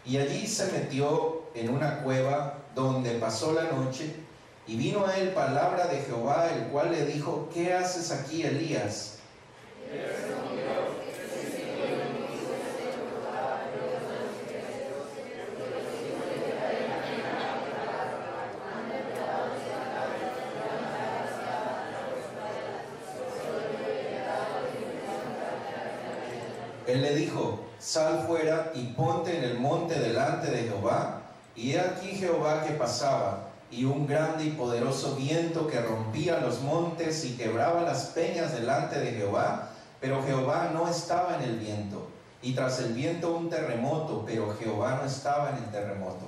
Y allí se metió en una cueva donde pasó la noche, y vino a él palabra de Jehová, el cual le dijo: ¿qué haces aquí, Elías? Él le dijo: sal fuera y ponte en el monte delante de Jehová. Y he aquí Jehová que pasaba, y un grande y poderoso viento que rompía los montes y quebraba las peñas delante de Jehová, pero Jehová no estaba en el viento. Y tras el viento un terremoto, pero Jehová no estaba en el terremoto.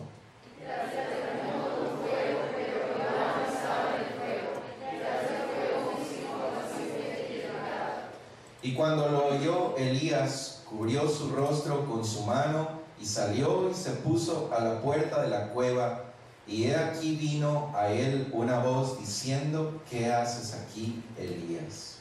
Y cuando lo oyó Elías, cubrió su rostro con su mano, y salió y se puso a la puerta de la cueva. Y he aquí vino a él una voz diciendo: ¿qué haces aquí, Elías?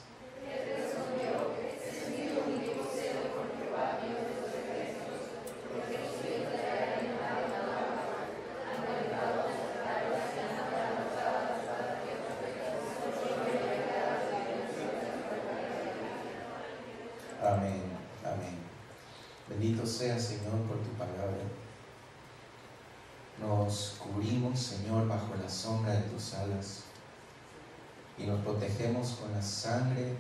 Amén, amén. Bendito sea, Señor, por tu palabra. Nos cubrimos, Señor, bajo la sombra de tus alas, y nos protegemos con la sangre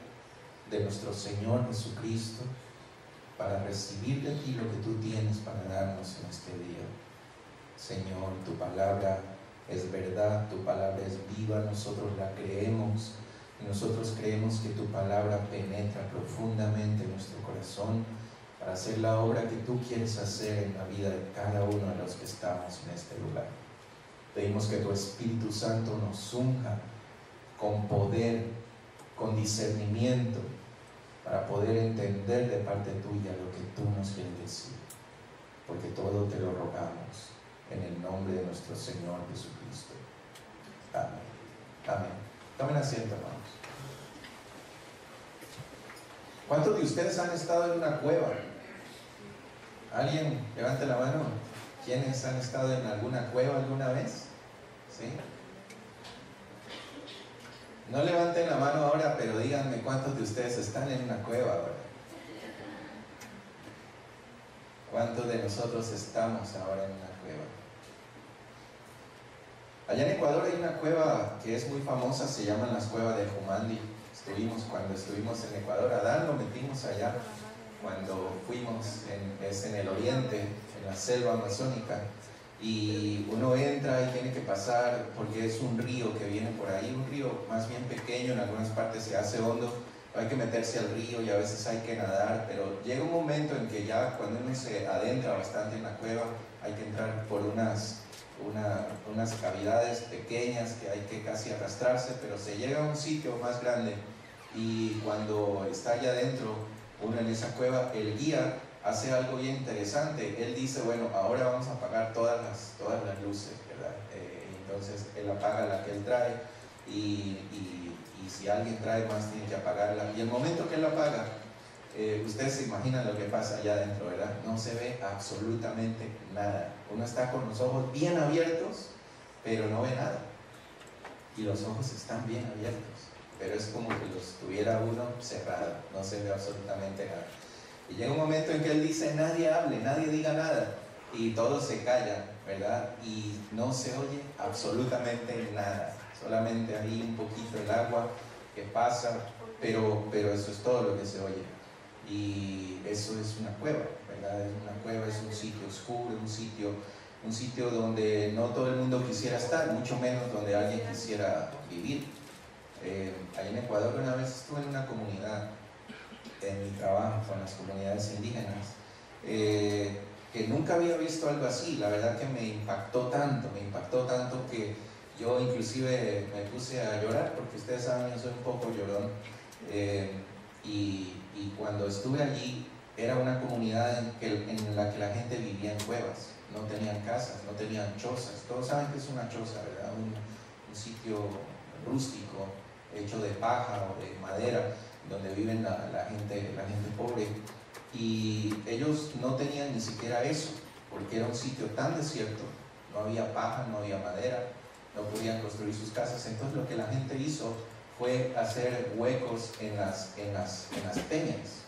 de nuestro Señor Jesucristo, para recibir de ti lo que tú tienes para darnos en este día. Señor, tu palabra es verdad, tu palabra es viva, nosotros la creemos, y nosotros creemos que tu palabra penetra profundamente en nuestro corazón para hacer la obra que tú quieres hacer en la vida de cada uno de los que estamos en este lugar. Pedimos que tu Espíritu Santo nos unja con poder, con discernimiento, para poder entender de parte tuya lo que tú nos quieres decir, porque todo te lo rogamos en el nombre de nuestro Señor Jesucristo. Amén. Amén. Tomen asiento, hermanos. ¿Cuántos de ustedes han estado en una cueva? ¿Alguien? Levante la mano. ¿Quiénes han estado en alguna cueva alguna vez? ¿Sí? No levanten la mano ahora, pero díganme cuántos de ustedes están en una cueva ahora. ¿Cuántos de nosotros estamos ahora en una cueva? Allá en Ecuador hay una cueva que es muy famosa, se llaman las cuevas de Jumandi. Cuando estuvimos en Ecuador, a Dan lo metimos allá, cuando fuimos, es en el oriente, en la selva amazónica, y uno entra y tiene que pasar, porque es un río que viene por ahí, un río más bien pequeño, en algunas partes se hace hondo, hay que meterse al río y a veces hay que nadar, pero llega un momento en que ya cuando uno se adentra bastante en la cueva, hay que entrar por unas cavidades pequeñas que hay que casi arrastrarse, pero se llega a un sitio más grande, y cuando está allá adentro, uno en esa cueva, el guía hace algo bien interesante. Él dice: bueno, ahora vamos a apagar todas las luces, ¿verdad? Entonces él apaga la que él trae, y si alguien trae más tiene que apagarla, y el momento que él la apaga, ustedes se imaginan lo que pasa allá adentro, ¿verdad? No se ve absolutamente nada. Uno está con los ojos bien abiertos, pero no ve nada. Y los ojos están bien abiertos, pero es como que los tuviera uno cerrado, no se ve absolutamente nada. Y llega un momento en que él dice: nadie hable, nadie diga nada, y todos se callan, ¿verdad? Y no se oye absolutamente nada, solamente ahí un poquito el agua que pasa, pero eso es todo lo que se oye. Y eso es una cueva, ¿verdad? Es una cueva, es un sitio oscuro, un sitio donde no todo el mundo quisiera estar, mucho menos donde alguien quisiera vivir. Allá en Ecuador una vez estuve en una comunidad, en mi trabajo con las comunidades indígenas, que nunca había visto algo así. La verdad que me impactó tanto que yo inclusive me puse a llorar, porque ustedes saben, yo soy un poco llorón, y cuando estuve allí, era una comunidad en la que la gente vivía en cuevas, no tenían casas, no tenían chozas. Todos saben que es una choza, ¿verdad? Un sitio rústico, hecho de paja o de madera, donde viven la gente pobre. Y ellos no tenían ni siquiera eso, porque era un sitio tan desierto, no había paja, no había madera, no podían construir sus casas. Entonces lo que la gente hizo fue hacer huecos en las peñas,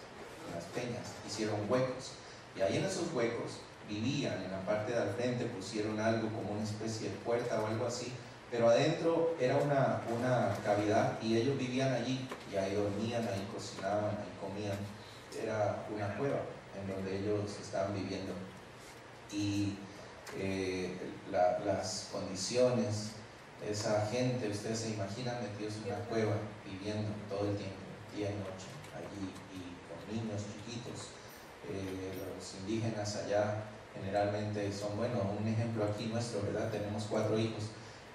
hicieron huecos, y ahí en esos huecos vivían. En la parte de al frente pusieron algo como una especie de puerta o algo así, pero adentro era una cavidad y ellos vivían allí, y ahí dormían, ahí cocinaban, ahí comían. Era una cueva en donde ellos estaban viviendo, y las condiciones, esa gente, ustedes se imaginan metidos en una cueva, viviendo todo el tiempo, día y noche, allí, y con niños chiquitos. Los indígenas allá generalmente son, bueno, un ejemplo aquí nuestro, ¿verdad? Tenemos 4 hijos,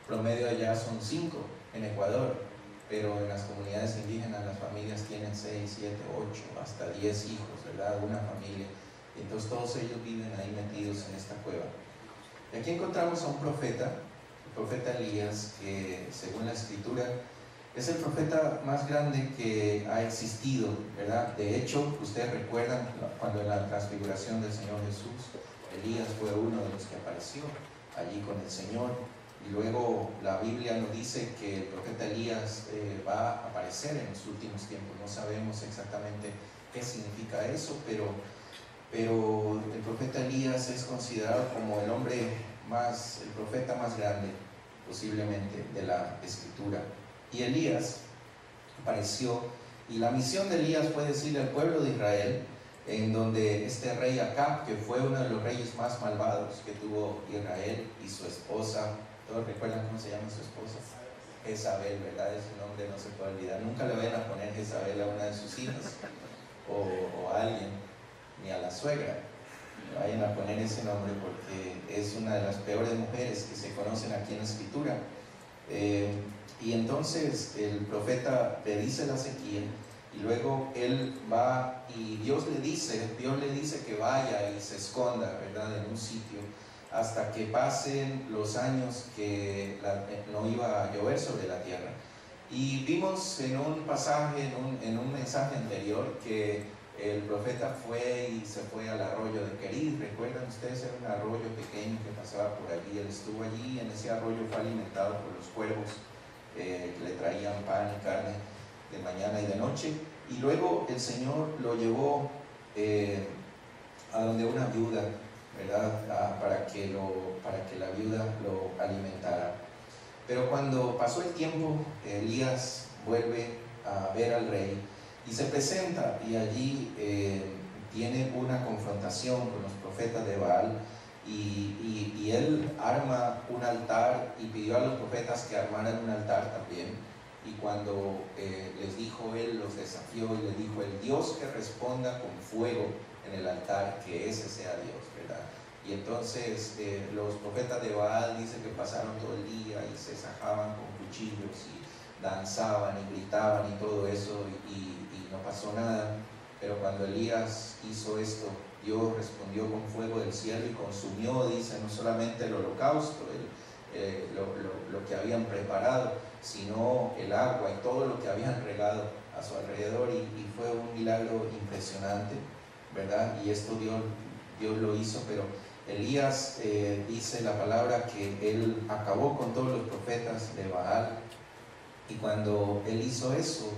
promedio allá son 5 en Ecuador, pero en las comunidades indígenas las familias tienen 6, 7, 8, hasta 10 hijos, ¿verdad? Una familia. Y entonces todos ellos viven ahí metidos en esta cueva. Y aquí encontramos a un profeta, el profeta Elías, que según la escritura es el profeta más grande que ha existido, ¿verdad? De hecho, ustedes recuerdan cuando en la transfiguración del Señor Jesús, Elías fue uno de los que apareció allí con el Señor. Y luego la Biblia nos dice que el profeta Elías va a aparecer en los últimos tiempos. No sabemos exactamente qué significa eso, pero el profeta Elías es considerado como el profeta más grande posiblemente de la escritura. Y Elías apareció, y la misión de Elías fue decirle al pueblo de Israel, en donde este rey Acab, que fue uno de los reyes más malvados que tuvo Israel, y su esposa, ¿todos recuerdan cómo se llama su esposa? Jezabel, ¿verdad? Ese nombre no se puede olvidar. Nunca le vayan a poner Jezabel a una de sus hijas o a alguien, ni a la suegra. No vayan a poner ese nombre, porque es una de las peores mujeres que se conocen aquí en la escritura. Y entonces el profeta le dice la sequía, y luego él va y Dios le dice que vaya y se esconda, ¿verdad?, en un sitio hasta que pasen los años que no iba a llover sobre la tierra. Y vimos en un pasaje, en un mensaje anterior, que el profeta fue y se fue al arroyo de Querid. ¿Recuerdan ustedes? Era un arroyo pequeño que pasaba por allí. Él estuvo allí, en ese arroyo fue alimentado por los cuervos que le traían pan y carne de mañana y de noche. Y luego el Señor lo llevó a donde una viuda, ¿verdad?, para que la viuda lo alimentara. Pero cuando pasó el tiempo, Elías vuelve a ver al rey y se presenta, y allí tiene una confrontación con los profetas de Baal, y él arma un altar y pidió a los profetas que armaran un altar también. Y cuando les dijo, él los desafió y les dijo: el Dios que responda con fuego en el altar, que ese sea Dios, ¿verdad? Y entonces los profetas de Baal dicen que pasaron todo el día y se sajaban con cuchillos y danzaban y gritaban y todo eso, y no pasó nada. Pero cuando Elías hizo esto, Dios respondió con fuego del cielo y consumió, dice, no solamente el holocausto, lo que habían preparado, sino el agua y todo lo que habían regado a su alrededor, y fue un milagro impresionante, ¿verdad? Y esto Dios lo hizo. Pero Elías dice la palabra que él acabó con todos los profetas de Baal, y cuando él hizo eso,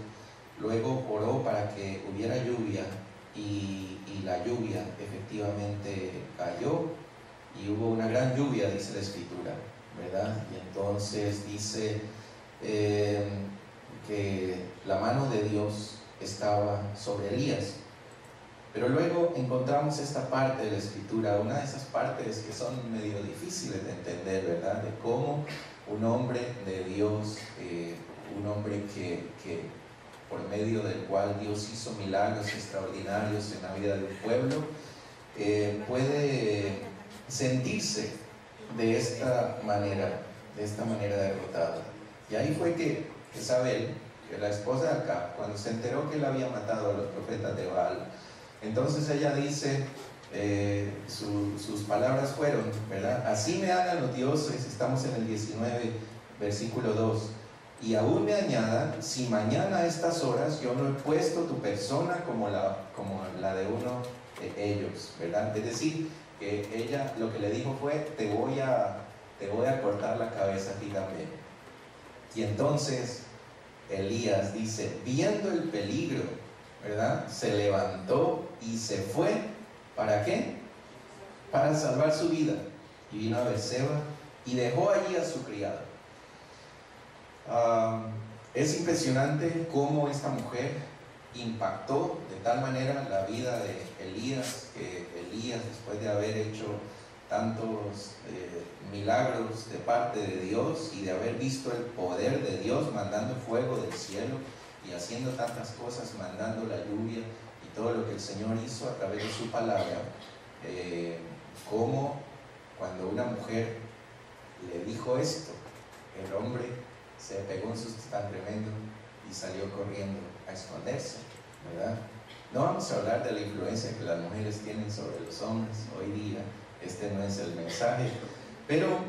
luego oró para que hubiera lluvia, y la lluvia efectivamente cayó, y hubo una gran lluvia, dice la escritura, ¿verdad? Y entonces dice que la mano de Dios estaba sobre Elías. Pero luego encontramos esta parte de la escritura, una de esas partes que son medio difíciles de entender, ¿verdad? De cómo un hombre de Dios, un hombre que por medio del cual Dios hizo milagros extraordinarios en la vida del pueblo, puede sentirse de esta manera derrotado. Y ahí fue que Jezabel, que la esposa de Acab, cuando se enteró que él había matado a los profetas de Baal, entonces ella dice, sus palabras fueron, ¿verdad? Así me hagan los dioses, estamos en el 19, versículo 2, y aún me añadan, si mañana a estas horas yo no he puesto tu persona como la de uno de ellos, ¿verdad? Es decir, que ella lo que le dijo fue, te voy a cortar la cabeza a ti también. Y entonces Elías dice, viendo el peligro, ¿verdad? Se levantó y se fue, ¿para qué? Para salvar su vida. Y vino a Berseba y dejó allí a su criado. Es impresionante cómo esta mujer impactó de tal manera la vida de Elías, que Elías, después de haber hecho tantos milagros de parte de Dios y de haber visto el poder de Dios mandando fuego del cielo y haciendo tantas cosas, mandando la lluvia y todo lo que el Señor hizo a través de su palabra, como cuando una mujer le dijo esto, el hombre se pegó un susto tan tremendo y salió corriendo a esconderse, ¿verdad? No vamos a hablar de la influencia que las mujeres tienen sobre los hombres hoy día, este no es el mensaje, pero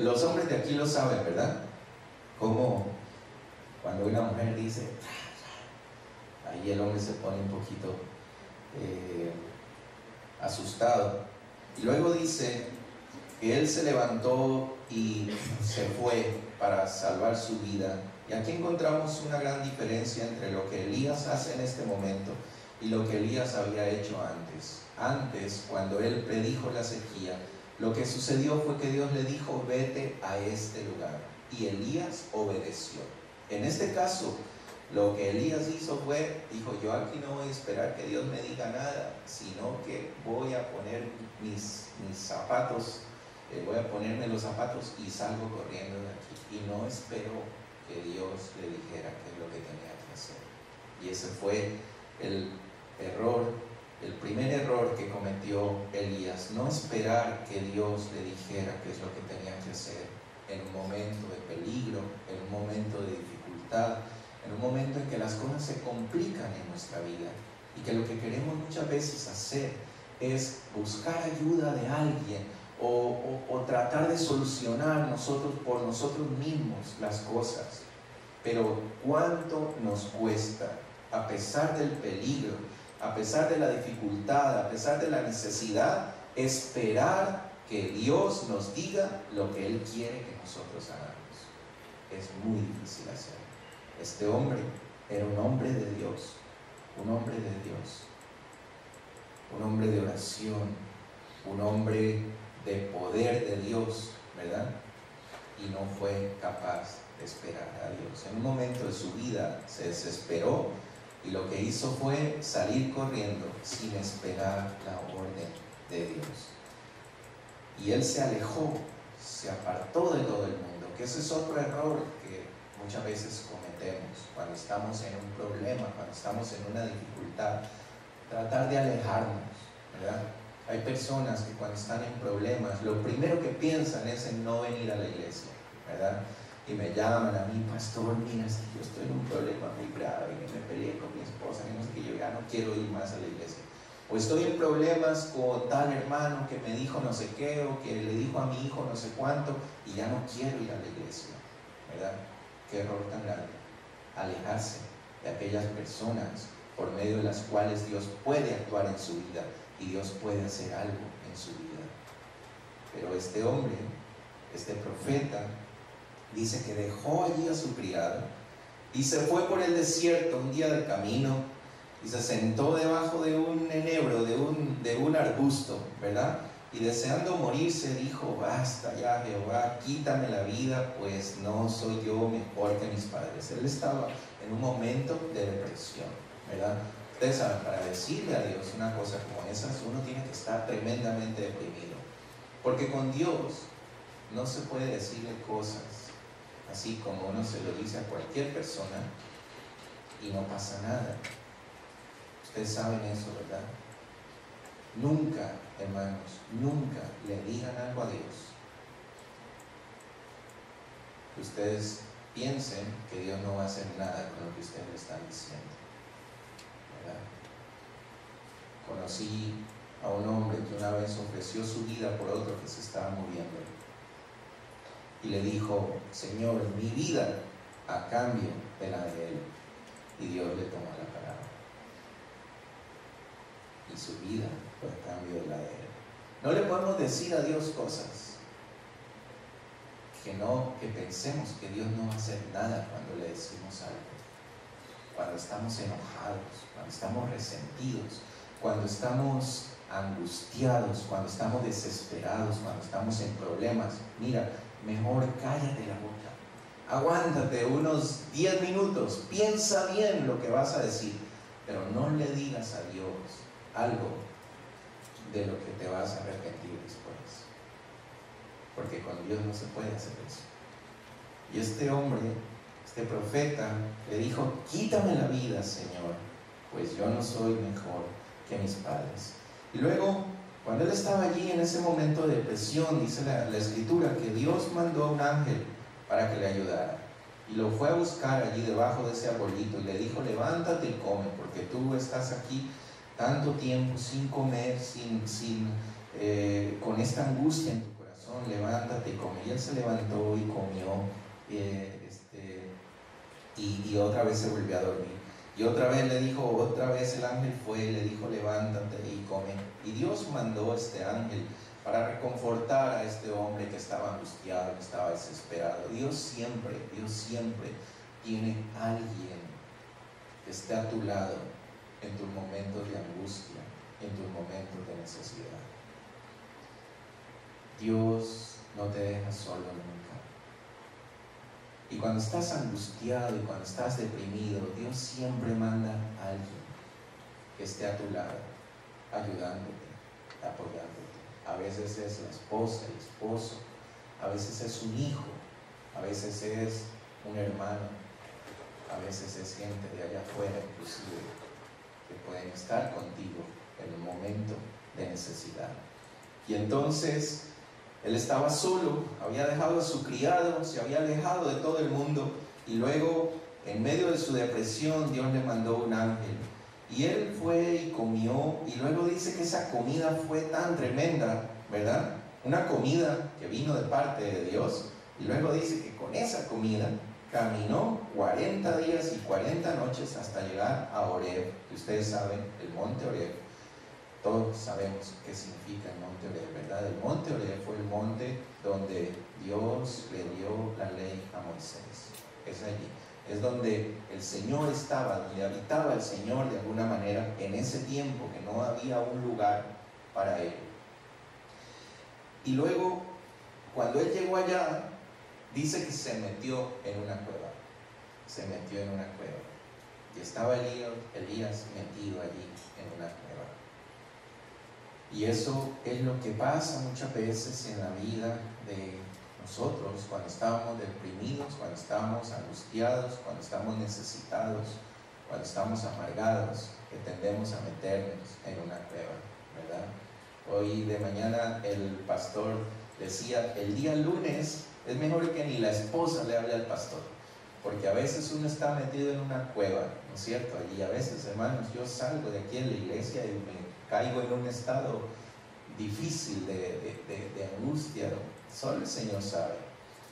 los hombres de aquí lo saben, ¿verdad? Como cuando una mujer dice, ahí el hombre se pone un poquito asustado. Y luego dice que él se levantó y se fue para salvar su vida. Y aquí encontramos una gran diferencia entre lo que Elías hace en este momento y lo que Elías había hecho antes. Antes, cuando él predijo la sequía, lo que sucedió fue que Dios le dijo, vete a este lugar. Y Elías obedeció. En este caso, lo que Elías hizo fue, dijo, yo aquí no voy a esperar que Dios me diga nada, sino que voy a poner mis zapatos, voy a ponerme los zapatos y salgo corriendo de aquí. Y no esperó que Dios le dijera qué es lo que tenía que hacer. Y ese fue el error, el primer error que cometió Elías, no esperar que Dios le dijera qué es lo que tenía que hacer en un momento de peligro, en un momento de dificultad, en un momento en que las cosas se complican en nuestra vida y que lo que queremos muchas veces hacer es buscar ayuda de alguien o tratar de solucionar nosotros por nosotros mismos las cosas. Pero ¿cuánto nos cuesta, a pesar del peligro, a pesar de la dificultad, a pesar de la necesidad, esperar que Dios nos diga lo que Él quiere que nosotros hagamos? Es muy difícil hacerlo. Este hombre era un hombre de Dios, un hombre de Dios, un hombre de oración, un hombre de poder de Dios, ¿verdad? Y no fue capaz de esperar a Dios. En un momento de su vida se desesperó y lo que hizo fue salir corriendo sin esperar la orden de Dios. Y él se alejó, se apartó de todo el mundo, que ese es otro error que muchas veces cometemos cuando estamos en un problema, cuando estamos en una dificultad, tratar de alejarnos, ¿verdad? Hay personas que cuando están en problemas, lo primero que piensan es en no venir a la iglesia, ¿verdad? Y me llaman a mí, pastor, mira, es que yo estoy en un problema muy grave, y me peleé con mi esposa, y no sé qué, yo ya no quiero ir más a la iglesia. O estoy en problemas con tal hermano que me dijo no sé qué, o que le dijo a mi hijo no sé cuánto, y ya no quiero ir a la iglesia, ¿verdad? Qué error tan grande, alejarse de aquellas personas por medio de las cuales Dios puede actuar en su vida y Dios puede hacer algo en su vida. Pero este hombre, este profeta, dice que dejó allí a su criado y se fue por el desierto un día de camino y se sentó debajo de un enebro, de un arbusto, ¿verdad? Y deseando morirse dijo, basta ya Jehová, quítame la vida, pues no soy yo mejor que mis padres. Él estaba en un momento de depresión, ¿verdad? Ustedes saben, para decirle a Dios una cosa como esas, uno tiene que estar tremendamente deprimido, porque con Dios no se puede decirle cosas así como uno se lo dice a cualquier persona y no pasa nada. Ustedes saben eso, ¿verdad? Nunca, hermanos, nunca le digan algo a Dios que ustedes piensen que Dios no va a hacer nada con lo que ustedes le están diciendo, ¿verdad? Conocí a un hombre que una vez ofreció su vida por otro que se estaba muriendo y le dijo, Señor, mi vida a cambio de la de él. Y Dios le tomó la palabra y su vida fue a cambio de la de él. No le podemos decir a Dios cosas que pensemos que Dios no va a hacer nada cuando le decimos algo. Cuando estamos enojados, cuando estamos resentidos, cuando estamos angustiados, cuando estamos desesperados, cuando estamos en problemas. Mira, mejor cállate la boca. Aguántate unos 10 minutos, piensa bien lo que vas a decir, pero no le digas a Dios algo de lo que te vas a arrepentir después. Porque con Dios no se puede hacer eso. Y este hombre, este profeta, le dijo: quítame la vida, Señor, pues yo no soy mejor que mis padres. Y luego, cuando él estaba allí en ese momento de depresión, dice la escritura que Dios mandó a un ángel para que le ayudara. Y lo fue a buscar allí debajo de ese arbolito y le dijo: levántate y come, porque tú estás aquí tanto tiempo sin comer, con esta angustia en tu corazón. Levántate y come. Y él se levantó y comió, y otra vez se volvió a dormir. Y otra vez le dijo, otra vez el ángel fue y le dijo: levántate y come. Y Dios mandó a este ángel para reconfortar a este hombre que estaba angustiado, que estaba desesperado. Dios siempre tiene a alguien que esté a tu lado en tus momentos de angustia, en tus momentos de necesidad. Dios no te deja solo nunca. Y cuando estás angustiado y cuando estás deprimido, Dios siempre manda a alguien que esté a tu lado, ayudándote, apoyándote. A veces es la esposa, el esposo, a veces es un hijo, a veces es un hermano, a veces es gente de allá afuera inclusive, que pueden estar contigo en un momento de necesidad. Y entonces él estaba solo, había dejado a su criado, se había alejado de todo el mundo, y luego, en medio de su depresión, Dios le mandó un ángel. Y él fue y comió, y luego dice que esa comida fue tan tremenda, ¿verdad? Una comida que vino de parte de Dios, y luego dice que con esa comida caminó 40 días y 40 noches hasta llegar a Horeb, que ustedes saben, el monte Horeb. Todos sabemos qué significa el monte Horeb, ¿verdad? El monte Horeb fue el monte donde Dios le dio la ley a Moisés. Es allí. Es donde el Señor estaba, donde habitaba el Señor de alguna manera en ese tiempo que no había un lugar para él. Y luego, cuando él llegó allá, dice que se metió en una cueva. Se metió en una cueva. Y estaba Elías metido allí en una cueva. Y eso es lo que pasa muchas veces en la vida de nosotros cuando estamos deprimidos, cuando estamos angustiados, cuando estamos necesitados, cuando estamos amargados, que tendemos a meternos en una cueva, ¿verdad? Hoy de mañana el pastor decía: el día lunes es mejor que ni la esposa le hable al pastor, porque a veces uno está metido en una cueva, ¿no es cierto? Y a veces, hermanos, yo salgo de aquí en la iglesia y me caigo en un estado difícil de angustia, solo el Señor sabe.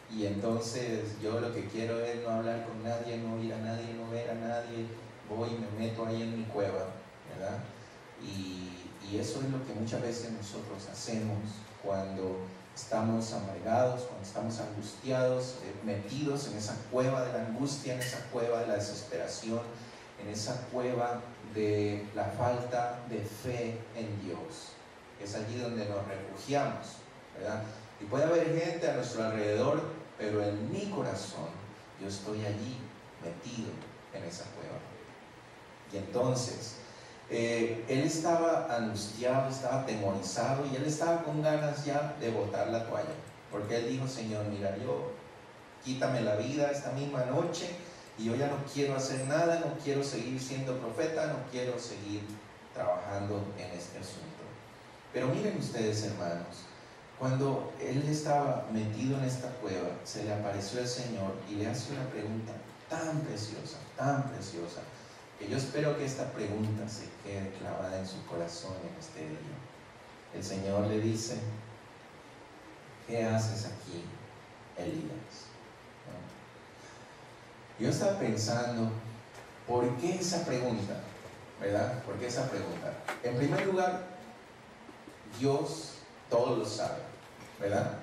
Y entonces yo lo que quiero es no hablar con nadie, no oír a nadie, no ver a nadie. Voy y me meto ahí en mi cueva, ¿verdad? Y eso es lo que muchas veces nosotros hacemos cuando estamos amargados, cuando estamos angustiados, metidos en esa cueva de la angustia, en esa cueva de la desesperación, en esa cueva de la falta de fe en Dios. Es allí donde nos refugiamos, ¿verdad? Y puede haber gente a nuestro alrededor, pero en mi corazón yo estoy allí metido en esa cueva. Y entonces él estaba angustiado, estaba atemorizado, y él estaba con ganas ya de botar la toalla, porque él dijo: Señor, mira, quítame la vida esta misma noche, y yo ya no quiero hacer nada, no quiero seguir siendo profeta, no quiero seguir trabajando en este asunto. Pero miren ustedes, hermanos, cuando él estaba metido en esta cueva, se le apareció el Señor y le hace una pregunta tan preciosa, que yo espero que esta pregunta se quede clavada en su corazón en este día. El Señor le dice: ¿qué haces aquí, Elías? Yo estaba pensando, ¿por qué esa pregunta? ¿Verdad? ¿Por qué esa pregunta? En primer lugar, Dios Todos lo saben, ¿verdad?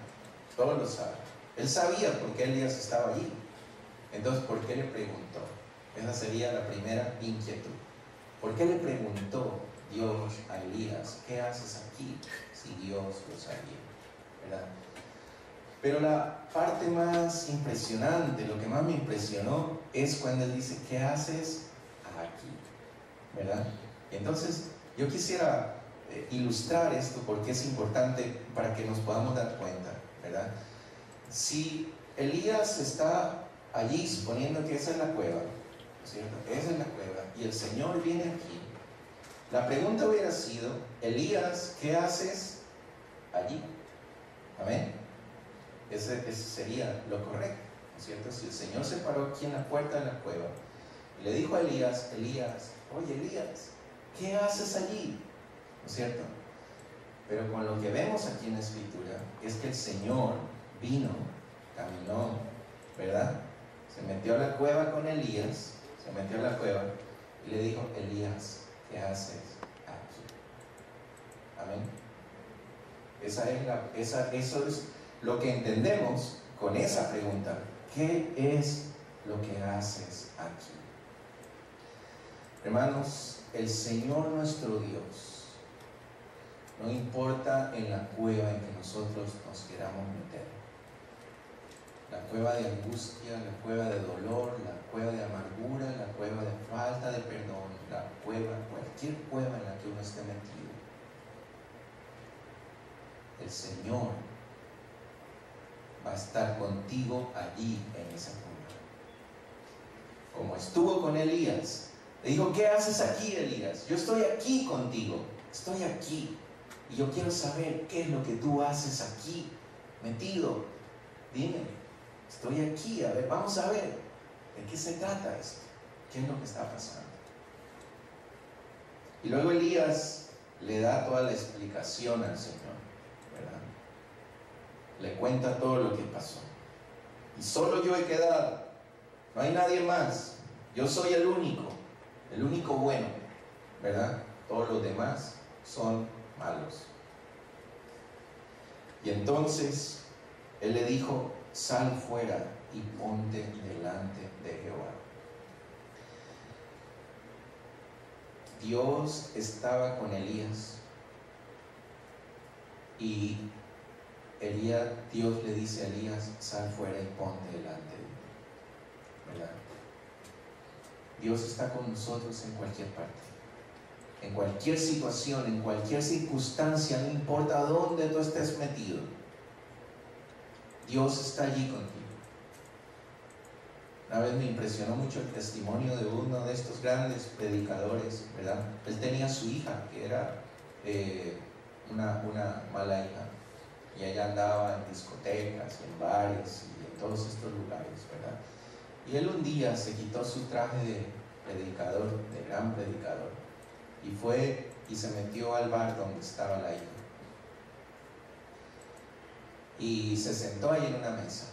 Todos lo saben. Él sabía por qué Elías estaba allí. Entonces, ¿por qué le preguntó? Esa sería la primera inquietud. ¿Por qué le preguntó Dios a Elías, ¿qué haces aquí? Si Dios lo sabía, ¿verdad? Pero la parte más impresionante, lo que más me impresionó, es cuando él dice, ¿qué haces aquí? ¿Verdad? Entonces, yo quisiera ilustrar esto porque es importante para que nos podamos dar cuenta, ¿verdad? Si Elías está allí, suponiendo que esa es la cueva, ¿no es cierto? Esa es la cueva, y el Señor viene aquí, la pregunta hubiera sido, Elías, ¿qué haces allí? Amén. Ese sería lo correcto, ¿no es cierto? Si el Señor se paró aquí en la puerta de la cueva y le dijo a Elías, oye Elías, ¿qué haces allí? ¿No es cierto? Pero con lo que vemos aquí en la Escritura es que el Señor vino, caminó, ¿verdad? Se metió a la cueva con Elías, y le dijo, Elías, ¿qué haces aquí? Amén. Eso es lo que entendemos con esa pregunta. ¿Qué es lo que haces aquí? Hermanos, el Señor nuestro Dios, no importa en la cueva en que nosotros nos queramos meter, la cueva de angustia, la cueva de dolor, la cueva de amargura, la cueva de falta de perdón, cualquier cueva en la que uno esté metido, el Señor va a estar contigo allí en esa cueva. Como estuvo con Elías, le dijo, ¿qué haces aquí, Elías? Yo estoy aquí contigo, estoy aquí, y yo quiero saber qué es lo que tú haces aquí, metido. Dime, estoy aquí, a ver, vamos a ver, ¿de qué se trata esto? ¿Qué es lo que está pasando? Y luego Elías le da toda la explicación al Señor, ¿verdad? Le cuenta todo lo que pasó. Y solo yo he quedado, no hay nadie más, yo soy el único bueno, ¿verdad? Todos los demás son malos. Y entonces él le dijo, sal fuera y ponte delante de Jehová. Dios estaba con Elías y Dios le dice a Elías, sal fuera y ponte delante de mí, ¿verdad? Dios está con nosotros en cualquier parte, en cualquier situación, en cualquier circunstancia, no importa dónde tú estés metido, Dios está allí contigo. Una vez me impresionó mucho el testimonio de uno de estos grandes predicadores, ¿verdad? Él tenía a su hija, que era una mala hija, y ella andaba en discotecas, en bares y en todos estos lugares, ¿verdad? Y él un día se quitó su traje de predicador, de gran predicador, y fue y se metió al bar donde estaba la hija. Y se sentó ahí en una mesa.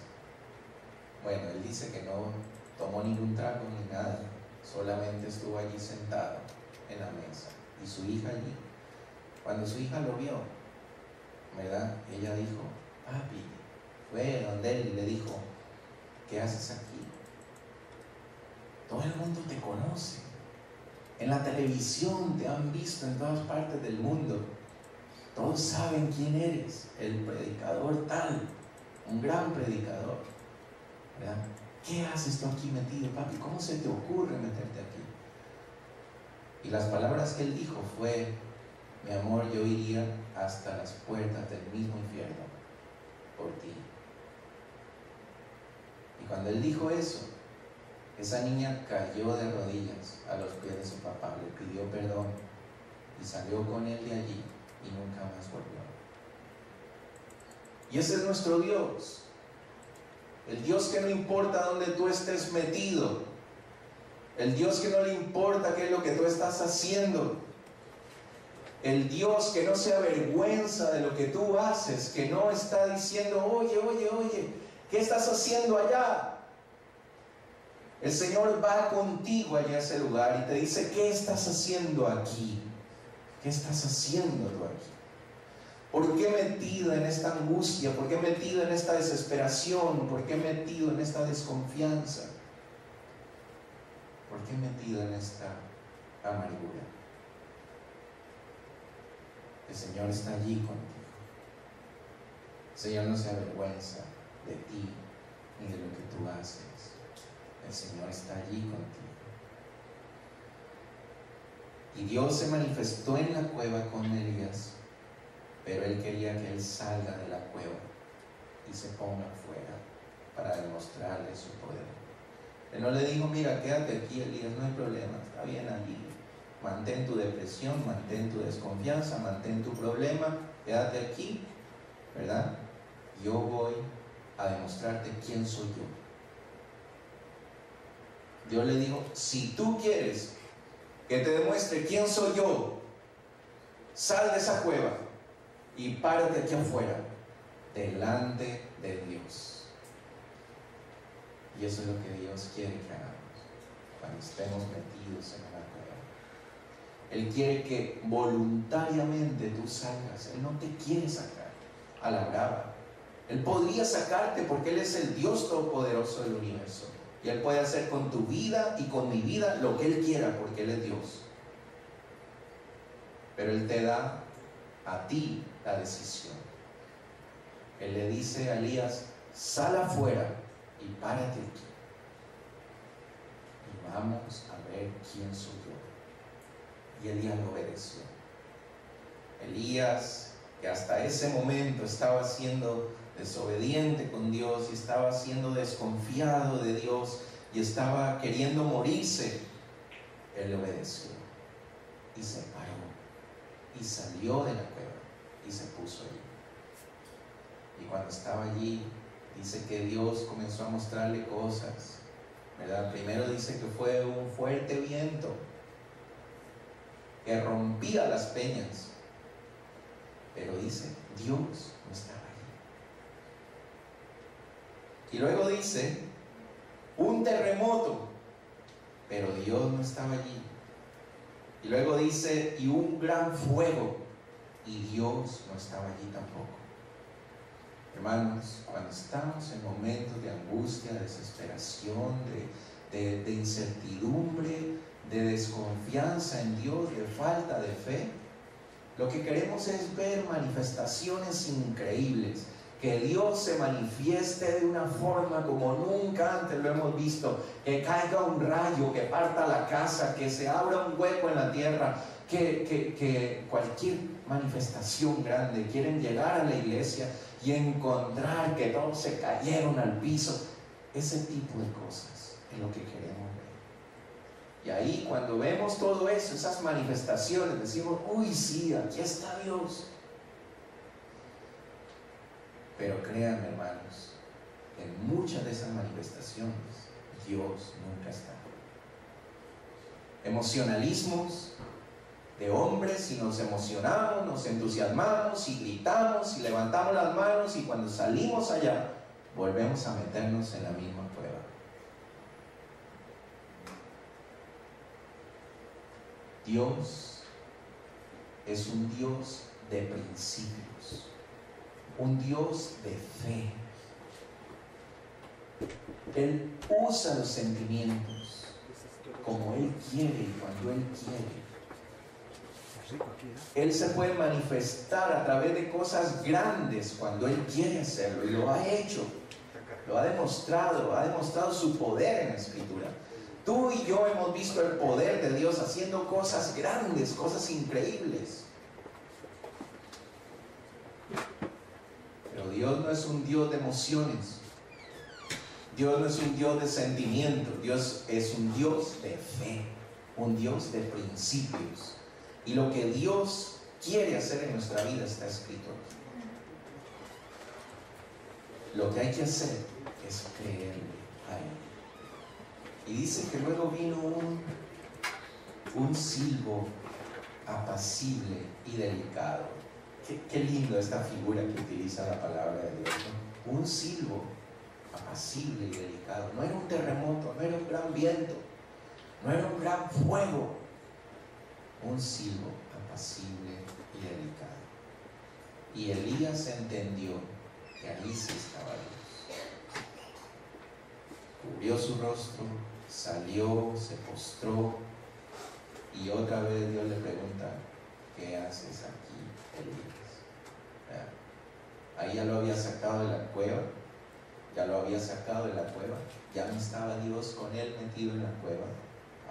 Bueno, él dice que no tomó ningún trago ni nada, solamente estuvo allí sentado en la mesa, y su hija allí. Cuando su hija lo vio, ¿verdad? Ella dijo, papi, fue donde él y le dijo, ¿qué haces aquí? Todo el mundo te conoce, en la televisión te han visto en todas partes del mundo, todos saben quién eres, el predicador tal, un gran predicador, ¿verdad? ¿Qué haces tú aquí metido, papi? ¿Cómo se te ocurre meterte aquí? Y las palabras que él dijo fue, mi amor, yo iría hasta las puertas del mismo infierno por ti. Y cuando él dijo eso, esa niña cayó de rodillas a los pies de su papá, le pidió perdón y salió con él de allí y nunca más volvió. Y ese es nuestro Dios, el Dios que no importa dónde tú estés metido, el Dios que no le importa qué es lo que tú estás haciendo, el Dios que no se avergüenza de lo que tú haces, que no está diciendo, oye, ¿qué estás haciendo allá? El Señor va contigo allá a ese lugar y te dice, ¿qué estás haciendo aquí? ¿Qué estás haciendo tú aquí? ¿Por qué metido en esta angustia? ¿Por qué metido en esta desesperación? ¿Por qué metido en esta desconfianza? ¿Por qué metido en esta amargura? El Señor está allí contigo. El Señor no se avergüenza de ti ni de lo que tú haces. El Señor está allí contigo. Y Dios se manifestó en la cueva con Elías, pero Él quería que él salga de la cueva y se ponga afuera para demostrarle su poder. Él no le dijo: mira, quédate aquí, Elías, no hay problema, está bien allí. Mantén tu depresión, mantén tu desconfianza, mantén tu problema, quédate aquí, ¿verdad? Yo voy a demostrarte quién soy yo. Dios le dijo: si tú quieres que te demuestre quién soy yo, sal de esa cueva y párate aquí afuera, delante de Dios. Y eso es lo que Dios quiere que hagamos cuando estemos metidos en una cueva. Él quiere que voluntariamente tú salgas. Él no te quiere sacar a la brava. Él podría sacarte porque Él es el Dios todopoderoso del universo. Y Él puede hacer con tu vida y con mi vida lo que Él quiera, porque Él es Dios. Pero Él te da a ti la decisión. Él le dice a Elías: sal afuera y párate aquí. Y vamos a ver quién soy yo. Y Elías lo obedeció. Elías, que hasta ese momento estaba siendo desobediente con Dios y estaba siendo desconfiado de Dios y estaba queriendo morirse, él le obedeció y se paró y salió de la cueva y se puso allí. Y cuando estaba allí, dice que Dios comenzó a mostrarle cosas, ¿verdad? Primero dice que fue un fuerte viento que rompía las peñas, pero dice: Dios no estaba allí. Y luego dice: un terremoto, pero Dios no estaba allí. Y luego dice: y un gran fuego, y Dios no estaba allí tampoco. Hermanos, cuando estamos en momentos de angustia, de desesperación, de incertidumbre, de desconfianza en Dios, de falta de fe, lo que queremos es ver manifestaciones increíbles, que Dios se manifieste de una forma como nunca antes lo hemos visto, que caiga un rayo, que parta la casa, que se abra un hueco en la tierra, que cualquier manifestación grande. Quieren llegar a la iglesia y encontrar que todos se cayeron al piso. Ese tipo de cosas es lo que queremos ver. Y ahí, cuando vemos todo eso, esas manifestaciones, decimos: uy, sí, aquí está Dios. Pero créanme, hermanos, en muchas de esas manifestaciones Dios nunca está. Emocionalismos de hombres, y nos emocionamos, nos entusiasmamos y gritamos y levantamos las manos, y cuando salimos allá volvemos a meternos en la misma cueva. Dios es un Dios de principios, un Dios de fe. Él usa los sentimientos como Él quiere y cuando Él quiere. Él se puede manifestar a través de cosas grandes cuando Él quiere hacerlo, y lo ha hecho, lo ha demostrado su poder en la Escritura. Tú y yo hemos visto el poder de Dios haciendo cosas grandes, cosas increíbles. Pero Dios no es un Dios de emociones. Dios no es un Dios de sentimientos. Dios es un Dios de fe, un Dios de principios. Y lo que Dios quiere hacer en nuestra vida está escrito aquí. Lo que hay que hacer es creerle a Él. Y dice que luego vino un silbo apacible y delicado. Qué lindo esta figura que utiliza la palabra de Dios, ¿no? Un silbo apacible y delicado. No era un terremoto, no era un gran viento, no era un gran fuego. Un silbo apacible y delicado. Y Elías entendió que ahí sí estaba Dios. Cubrió su rostro, salió, se postró, y otra vez Dios le pregunta: ¿qué haces aquí, Elías? Ahí ya lo había sacado de la cueva, ya no estaba Dios con él metido en la cueva,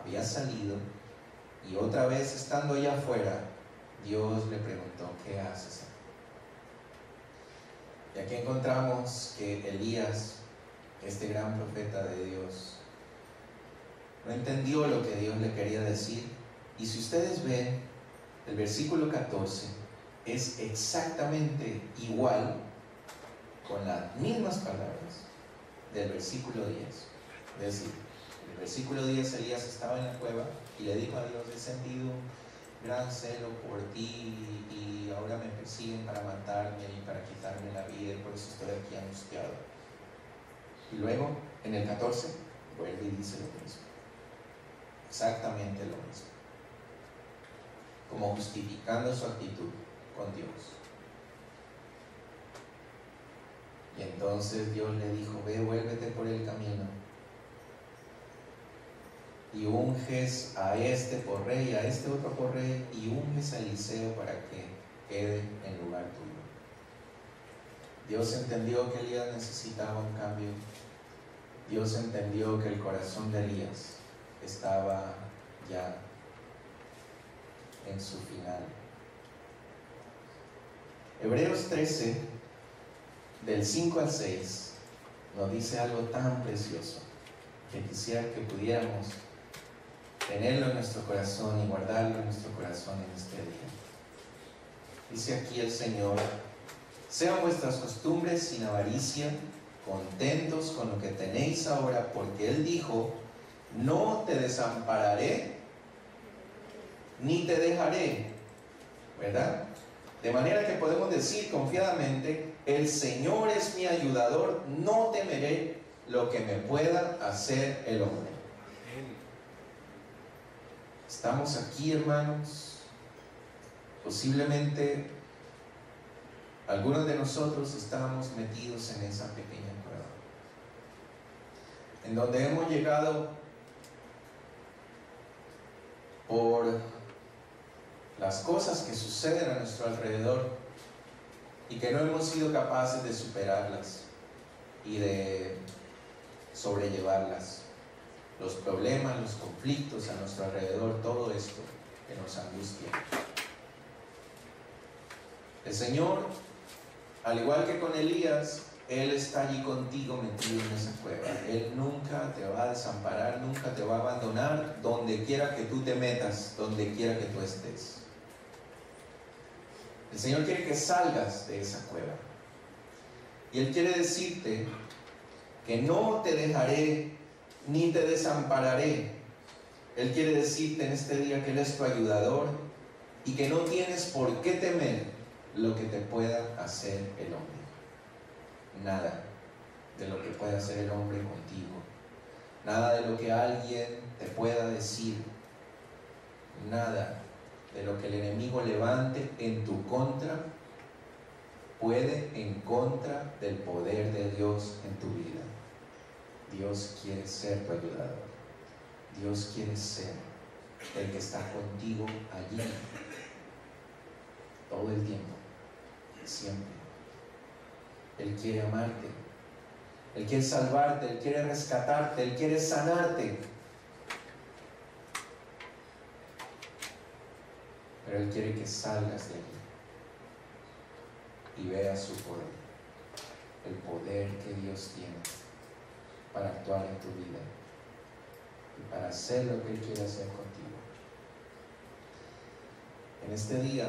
había salido, y otra vez estando allá afuera, Dios le preguntó: ¿qué haces aquí? Y aquí encontramos que Elías, este gran profeta de Dios, no entendió lo que Dios le quería decir. Y si ustedes ven, el versículo 14 es exactamente igual, con las mismas palabras, del versículo 10. Es decir, en el versículo 10 Elías estaba en la cueva y le dijo a Dios: he sentido un gran celo por ti, y ahora me persiguen para matarme y para quitarme la vida, y por eso estoy aquí angustiado. Y luego, en el 14, vuelve y dice lo mismo, exactamente lo mismo, como justificando su actitud con Dios. Y entonces Dios le dijo: ve, vuélvete por el camino y unges a este por rey, a este otro por rey, y unges a Eliseo para que quede en lugar tuyo. Dios entendió que Elías necesitaba un cambio. Dios entendió que el corazón de Elías estaba ya en su final. Hebreos 13, del 5 al 6, nos dice algo tan precioso que quisiera que pudiéramos tenerlo en nuestro corazón y guardarlo en nuestro corazón en este día. Dice aquí el Señor: sean vuestras costumbres sin avaricia, contentos con lo que tenéis ahora, porque Él dijo: no te desampararé ni te dejaré, ¿verdad? De manera que podemos decir confiadamente: el Señor es mi ayudador, no temeré lo que me pueda hacer el hombre. Estamos aquí, hermanos. Posiblemente algunos de nosotros estamos metidos en esa pequeña cueva, en donde hemos llegado por las cosas que suceden a nuestro alrededor y que no hemos sido capaces de superarlas y de sobrellevarlas. Los problemas, los conflictos a nuestro alrededor, todo esto que nos angustia. El Señor, al igual que con Elías, Él está allí contigo metido en esa cueva. Él nunca te va a desamparar, nunca te va a abandonar, donde quiera que tú te metas, donde quiera que tú estés. El Señor quiere que salgas de esa cueva. Y Él quiere decirte que no te dejaré ni te desampararé. Él quiere decirte en este día que Él es tu ayudador y que no tienes por qué temer lo que te pueda hacer el hombre. Nada de lo que pueda hacer el hombre contigo, nada de lo que alguien te pueda decir, nada de lo que el enemigo levante en tu contra puede en contra del poder de Dios en tu vida. Dios quiere ser tu ayudador. Dios quiere ser el que está contigo allí todo el tiempo, siempre. Él quiere amarte, Él quiere salvarte, Él quiere rescatarte, Él quiere sanarte. Pero Él quiere que salgas de allí y veas su poder, el poder que Dios tiene para actuar en tu vida y para hacer lo que Él quiere hacer contigo. En este día